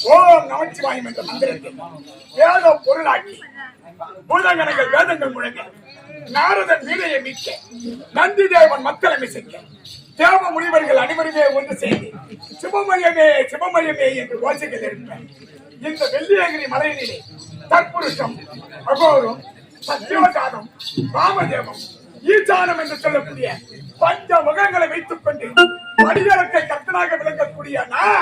ஓம் நமச்சிவாயம் என்ற மந்திரத்தை வேத பொருளாக்கி பூதகணங்கள் வேதங்கள் முழங்க நாரதன் வீரையை மீட்க நந்தி தேவன் மத்தளம் இசைக்க தேவ முனிவர்கள் அனைவருமே ஒன்று செய்து சிவமயமே சிவமயமே என்று கோஷங்கள் இருக்க இந்த வெள்ளியகிரி மலையிலே தற்புருஷம் அகோரம் சத்தியோஜானம் ராமதேவம் ஈசானம் என்று சொல்லக்கூடிய பஞ்ச முகங்களை வைத்துக் கொண்டு மனிதர்களை கத்தனாக விளங்கக்கூடிய நான்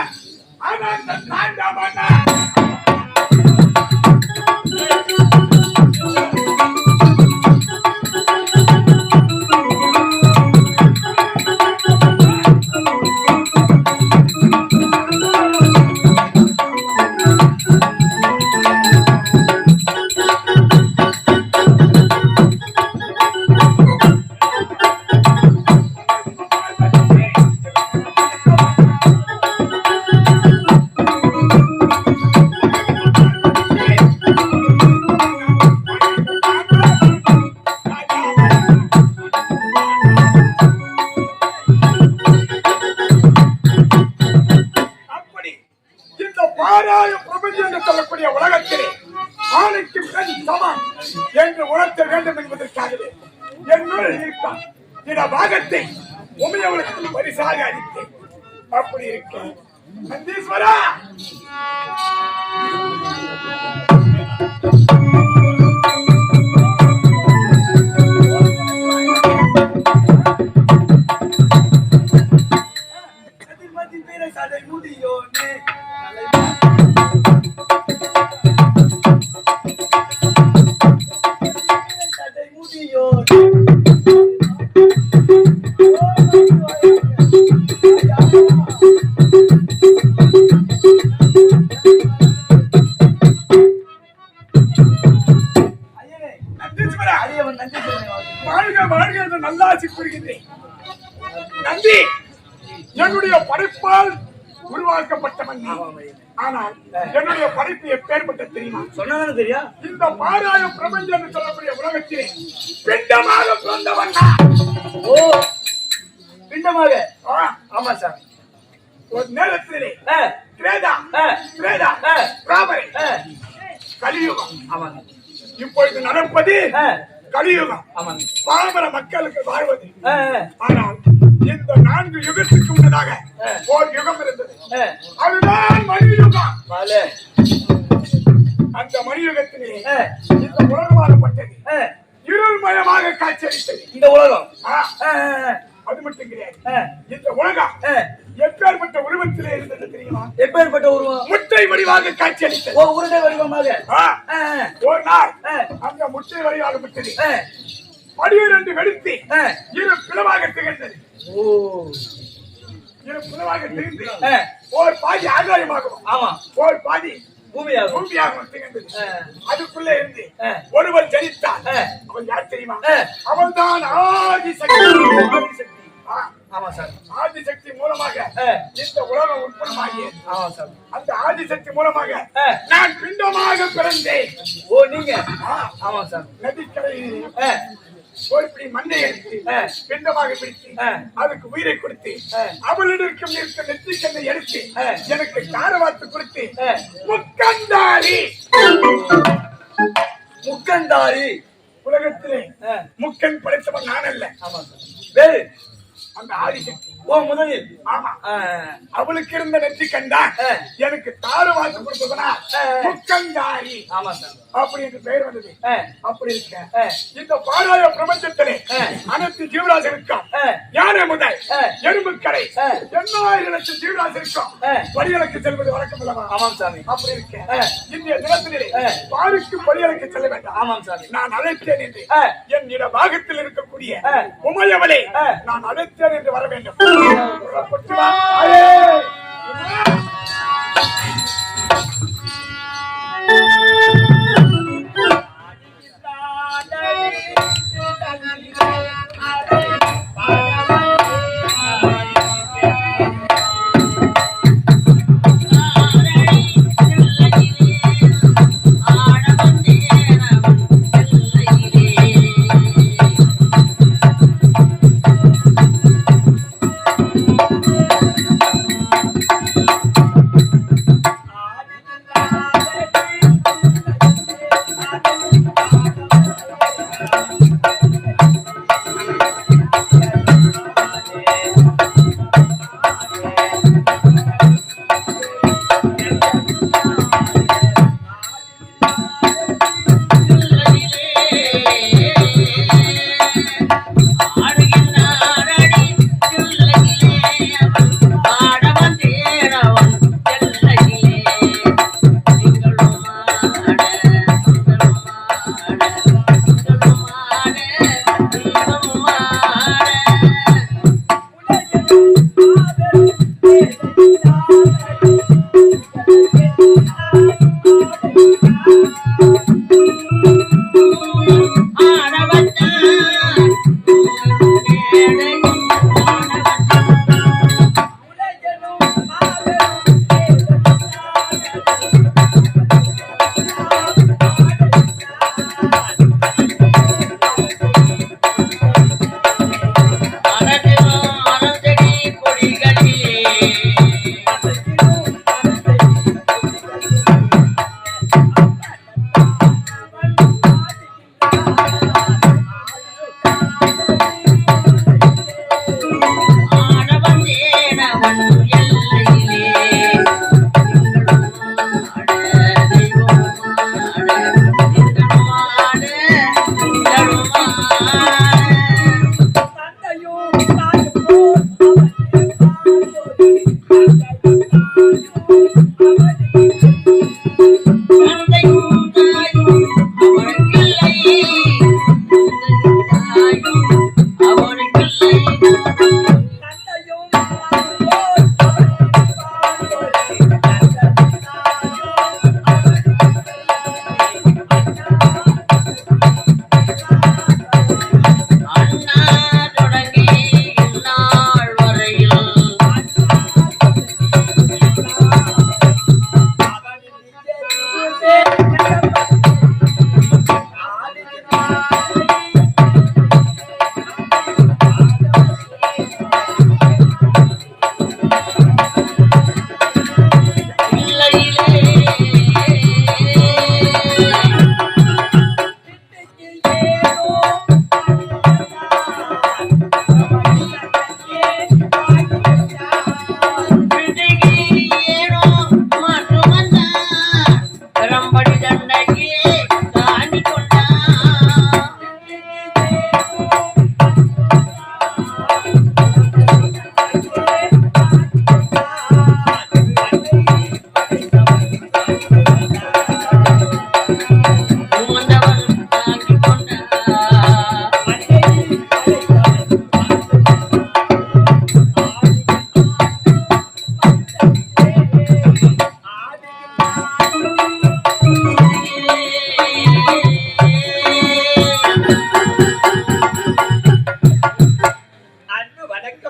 சொல்லக்கூடிய உலகத்திலே ஆணைக்கு பெண் சமம் என்று உணர்த்த வேண்டும் என்பதற்காகவே என்னுள் இருக்கான் இந்த பாகத்தை உமையவளுக்கு பரிசாக அளித்தேன். அப்படி இருக்க நந்தீஸ்வரா நந்தி என்னுடைய படைப்பால் உருவாக்கப்பட்டவன். ஆனால் என்னுடைய படைப்பு எப்பேற்பட்ட தெரியுமா? சொன்னதானே தெரியா? இந்த பாராய பிரபஞ்சம் என்று சொல்லக்கூடிய உலகத்திலே பிண்டமாக பிறந்தவன். ஓ, பிண்டமாக? ஆமா சார். ஒரு நேரத்திலே கலியுகம். ஆமாங்க. இப்பொழுது நடப்பது கலியுகம். பாமர மக்களுக்கு வாழ்வது. ஆனால் இந்த 4 யுகத்துக்கு முன்னதாக ஒரு யுகம் இருந்தது. அதுதான் மணியுகம். அந்த மணியுகத்திலே இந்த உலகமானப்பட்டது இருள்மயமாக காட்சியளித்தது. இந்த உலகம் அது மட்டும் கிடையாது. இந்த உலகம் எப்பேற்பட்ட உருவத்திலே இருந்தது தெரியுமா? எப்பேற்பட்ட உருவம்? முட்டை வடிவாக காட்சியளித்தது. உருண்டை வடிவமாக. ஒரு நாள் அந்த முட்டை வடிவாக விட்டது 12 வெடித்து இரு பிளவாக திகழ்ந்தது. இரு பிளவாக திகழ்ந்து ஒரு பாதி ஆகாயமாகவும் ஆமா ஒரு பாதி பூமியாகவும் திகழ்ந்தது. அதுக்குள்ளே இருந்து ஒருவர் ஜனித்தார். அவன் யார் தெரியுமா? அவன் தான் ஆதிசக்தி. ஆமா சார். ஆதிசக்தி மூலமாக இந்த உலகம் உற்பத்தமாகியது. ஆமா சார். அந்த ஆதிசக்தி மூலமாக நான் பிண்டமாக பிறந்தேன். ஓ, நீங்க? ஆமா சார். நதிக்கரையில் ஒரு மண்ணை எடுத்து பிண்டமாக பிடித்து அதுக்கு உயிரை கொடுத்து அவளிடம் இருக்க நெற்றிக்கண்ணை எடுத்து எனக்கு காரவாத்து கொடுத்து முக்கந்தாரி. முக்கந்தாரி உலகத்திலே முக்கன் படைத்தவன் நான் அல்ல. ஆமா சார். வேறு அந்த ஆதிசக்தி. ஓ, முதலில். ஆமா. அவளுக்கு இருந்த நெற்றி கண்டா எனக்கு தாறு வாக்கு கொடுத்ததுனா முக்கந்தாரி. ஆமா சார். அப்படி என்று பெயர் வந்தது. அப்படி இருக்க இந்த பாராய பிரபஞ்சத்திலே அனைத்து ஜீவராசிருக்கும் யானை முதல் எறும்பு கடை 8000 லட்சம் ஜீவராசிருக்கும் பலிகளுக்கு செல்வது வழக்கம் அல்லவா? ஆமாம் சாமி. அப்படி இருக்க இந்திய தினத்திலே பாருக்கு பலிகளுக்கு செல்ல வேண்டாம். ஆமாம் சாமி. நான் அழைத்தேன் என்று என் இட பாகத்தில் இருக்கக்கூடிய உமையவளை நான் அழைத்தேன் என்று வர வேண்டும்.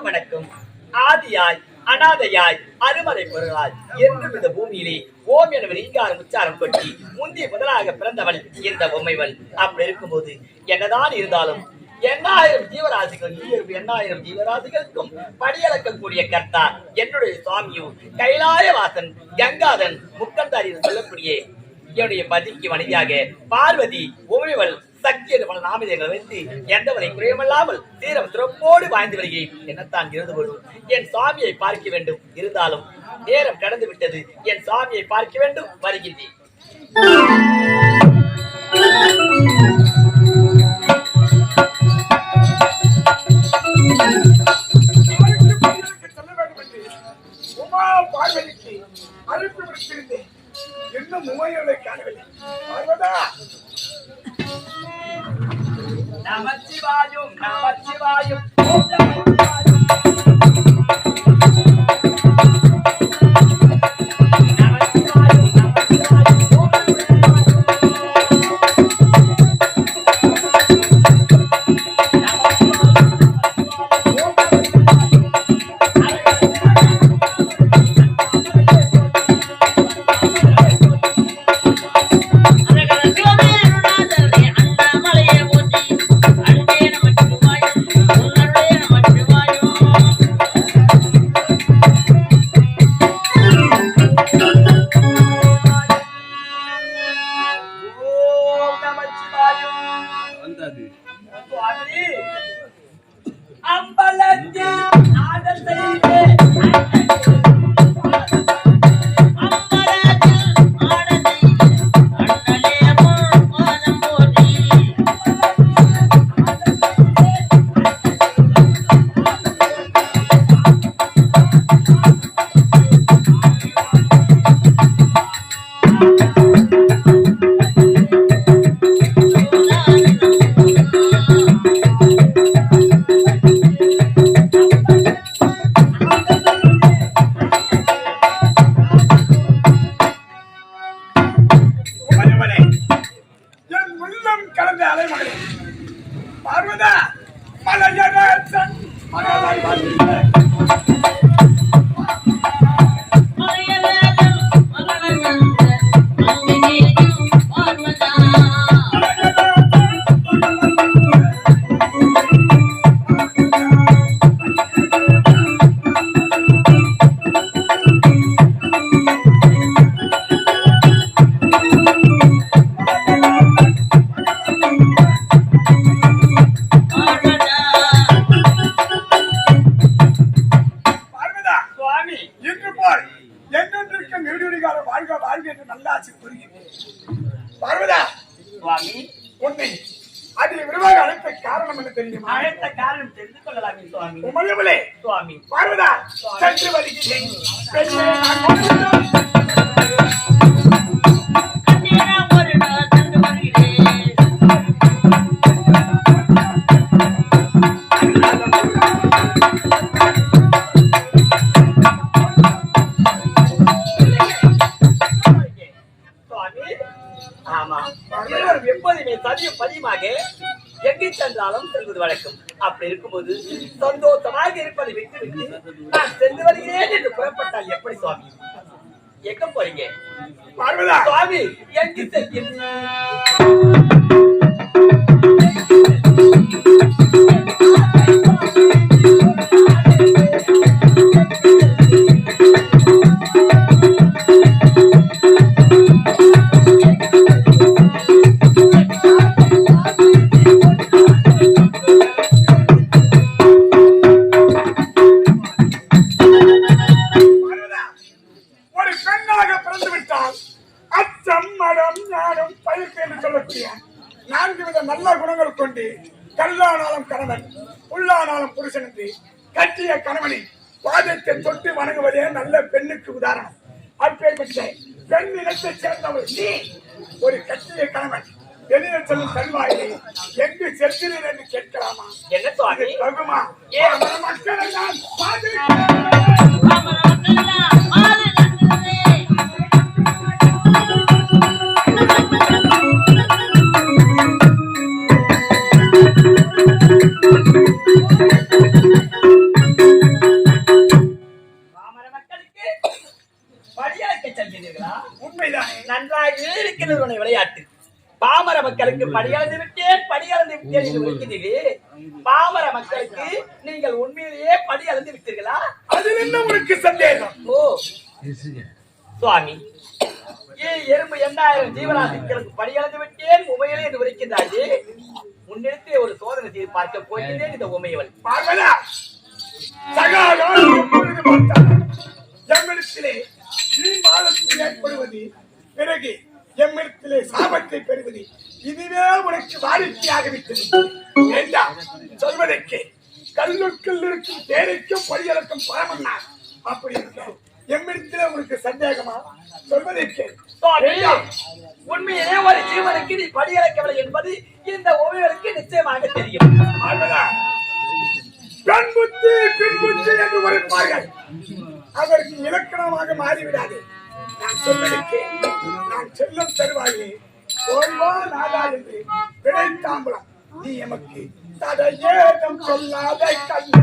வணக்கம். ஆதியாய் அனாதையாய் அருமறை பொருளாய் என்றும் இந்த பூமியிலே ஓம் என ரீங்காரம் உச்சாரம் கொட்டி முந்தைய முதலாக பிறந்தவள் இந்த பொம்மைவள். அப்படி இருக்கும்போது என்னதான் இருந்தாலும் 8000 ஜீவராசிகள் 8000 ஜீவராசிகளுக்கும் படியளக்கக்கூடிய கர்த்தா என்னுடைய சுவாமியும் கைலாயவாசன் கங்காதன் முக்கந்தாரி சொல்லக்கூடிய என்னுடைய பதிக்கு மனைவியாக பார்வதி உமைவள் சக்தி என்று பல நாமிதங்களை வைத்து எந்தவரை குறையமல்லாமல் தீரம் சிறப்போடு வாழ்ந்து வருகிறேன். என்னத்தான் இருந்தபோது என் சுவாமியை பார்க்க வேண்டும். இருந்தாலும் நேரம் கடந்து விட்டது. என் சுவாமியை பார்க்க வேண்டும். வருகின்றேன். பார்வதிக்கு அழைப்பு விடுத்திருந்தேன். இன்னும் உமையோட காணவில்லை. பார்வதா, நமச்சிவாயும் நமச்சிவாயும் எப்போதுமே சதியும் பதியமாக எங்கே சென்றாலும் செல்வது வழக்கம். அப்படி இருக்கும்போது சந்தோஷமாக இருப்பதை விட்டுவிட்டு நான் சென்று வருகிறேன் என்று புறப்பட்டால் எப்படி சுவாமி? எங்க போறீங்க சுவாமி? எங்கு செல்கிறீர்கள்? நல்ல குணங்கள் கொண்டு கல்லானாலும் கணவன் உள்ளானாலும் புருஷன் என்று கட்டிய கணவனின் பாதத்தை தொட்டு வணங்குவதே நல்ல பெண்ணுக்கு உதாரணம். அப்பேற்பட்ட பெண் இனத்தை சேர்ந்தவர் நீ ஒரு கட்டிய கணவன் வெளியே செல்லும் தருவாயிலே எங்கு செல்கிறேன் என்று கேட்கலாமா? என்ன சுவாமி தகுமா? மக்களை நான் இருக்கிறது உன்னை விளையாட்டு. பாமர மக்களுக்கு படியளந்து விட்டேன் என்று இருக்கிறீர்களே, பாமர மக்களுக்கு நீங்கள் உண்மையிலேயே படியளந்து விட்டீர்களா? அதில் என்ன உனக்கு சந்தேகம்? ஓ சுவாமி, எறும்பு 8000 ஜீவராசிகளுக்கு படியளந்து விட்டேன் உமையிலே என்று உரைக்கின்றாயே, முன்னிறுத்தி ஒரு சோதனை செய்து பார்க்க போகிறேன் இந்த உமையவள். பார்வதா, சகாலம் எப்பொழுது பார்த்தாலும் எம்மிடத்திலே தீர்மானத்தில் ஏற்படுவது, பிறகு எம்மிடத்திலே சாபத்தை பெறுவது, இதுவே உனக்கு வாடிக்கையாகிவிட்டது. வேண்டாம் சொல்வதற்கு கல்லுக்குள் இருக்கும் தேரைக்கும் படியளக்கும் பரமன்னார். அப்படி இருக்க எம்மிடத்திலே உனக்கு சந்தேகமா? சொல்வதற்கு உண்மையிலே ஒரு ஜீவனுக்கு நீ படியளக்கவில்லை என்பது இந்த உமையவளுக்கு நிச்சயமாக தெரியும். பெண் புத்தி பின் புத்தி என்று உரைப்பார்கள், அதற்கு இலக்கணமாக மாறிவிடாது. நான் சொல்வதற்கு நான் செல்லும் தருவாயே ஓய்வா நாதா என்று விடைத்தாம்பலம் நீ எமக்கு தடையேதும் சொல்லாத கல்வி